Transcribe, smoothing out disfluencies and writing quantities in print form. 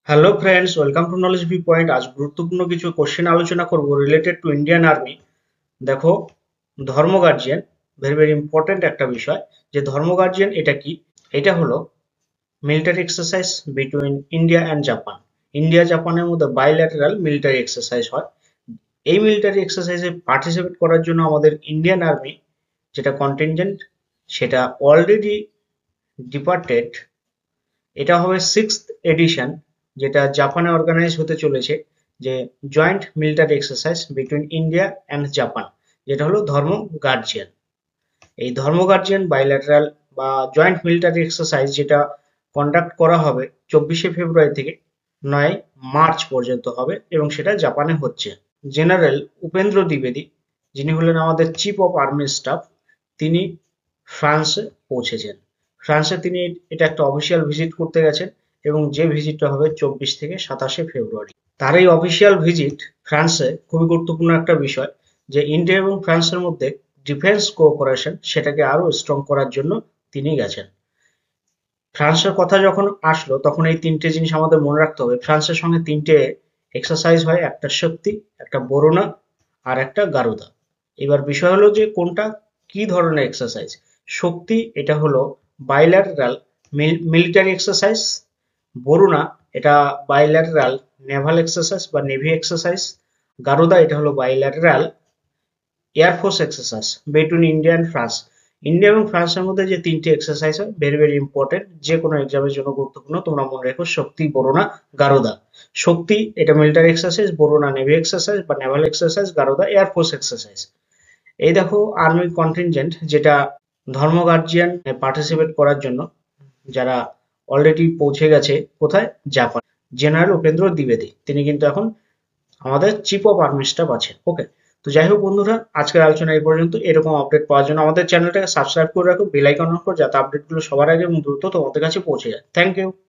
Hello friends, welcome to knowledge V point. আজ গুরুত্বপূর্ণ কিছু কোশ্চেন আলোচনা করব রিলেটেড টু ইন্ডিয়ান আর্মি। দেখো, ধর্ম গার্জিয়ান ভেরি ভেরি ইম্পর্টেন্ট একটা বিষয়। যে ধর্ম গার্জিয়ান এটা কি? এটা হলো military exercise between India and Japan. India জাপানের মধ্যে বাইল্যাটারাল মিলিটারি এক্সারসাইজ হয়। এই মিলিটারি এক্সারসাইজে পার্টিসিপেট করার জন্য আমাদের ইন্ডিয়ান আর্মি যেটা কন্টিনজেন্ট, সেটা অলরেডি ডিপার্টেড। এটা হবে 6th এডিশন, যেটা জাপানে অর্গানাইজ হতে চলেছে। যে joint military exercise between India and Japan, যেটা হলো ধর্ম গার্জিয়ান। এই ধর্ম গার্জিয়ান বাইল্যাটারাল বা জয়েন্ট মিলিটারি এক্সারসাইজ যেটা কন্ডাক্ট করা হবে 24শে ফেব্রুয়ারি থেকে 9ই মার্চ পর্যন্ত হবে, এবং সেটা জাপানে হচ্ছে। জেনারেল উপেন্দ্র দ্বিবেদী, যিনি হলেন আমাদের চিফ অফ আর্মি স্টাফ, তিনি ফ্রান্সে পৌঁছেছেন। ফ্রান্সে তিনি এটা একটা অফিসিয়াল ভিজিট করতে গেছেন, এবং যে ভিজিটটা হবে 24 থেকে 27শে ফেব্রুয়ারি। তার এই অফিসিয়াল ভিজিট ফ্রান্সে খুবই গুরুত্বপূর্ণ একটা বিষয়, যে ইন্ডিয়া এবং ফ্রান্সের মধ্যে ডিফেন্স কোঅপারেশন সেটাকে আরো স্ট্রং করার জন্য তিনি গেছেন। ফ্রান্সের কথা যখন আসলো, তখন এই তিনটে জিনিস আমাদের মনে রাখতে হবে। ফ্রান্সের সঙ্গে তিনটে এক্সারসাইজ হয়, একটা শক্তি, একটা বরুণা, আর একটা গারুদা। এবার বিষয় হলো যে কোনটা কি ধরনের এক্সারসাইজ। শক্তি এটা হলো বাইল্যাটারাল মিলিটারি এক্সারসাইজ। বরুণা এটা বাইল্যাটারাল নেভাল এক্সারসাইজ বা নেভি এক্সারসাইজ। গারুদা এটা হলো bilateral air force exercise between India and France. India এবং ফ্রান্সের মধ্যে যে তিনটি এক্সারসাইজ হয়, ভেরি ভেরি ইম্পর্টেন্ট, যে কোনো এক্সামের জন্য গুরুত্বপূর্ণ। তোমরা মনে রেখো, শক্তি, বরুণা, গারুদা। শক্তি এটা military exercise, Varuna navy exercise বা naval exercise, Garuda air force exercise. এই দেখো আর্মি কন্টিনজেন্ট যেটা ধর্ম গার্জিয়ান পার্টিসিপেট করার জন্য, যারা অলরেডি পৌঁছে গেছে কোথায়, জাপান। জেনারেল উপেন্দ্র দ্বিবেদী তিনি কিন্তু এখন আমাদের চিফ অফ আর্মি স্টাফ আছেন। ওকে, তো যাই হোক বন্ধুরা, আজকের আলোচনা এই পর্যন্ত। এরকম আপডেট পাওয়ার জন্য আমাদের চ্যানেলটাকে সাবস্ক্রাইব করে রাখো, বেল আইকন অন করো, যাতে আপডেটগুলো সবার আগে এবং দ্রুত তোমাদের কাছে পৌঁছে যায়। Thank you.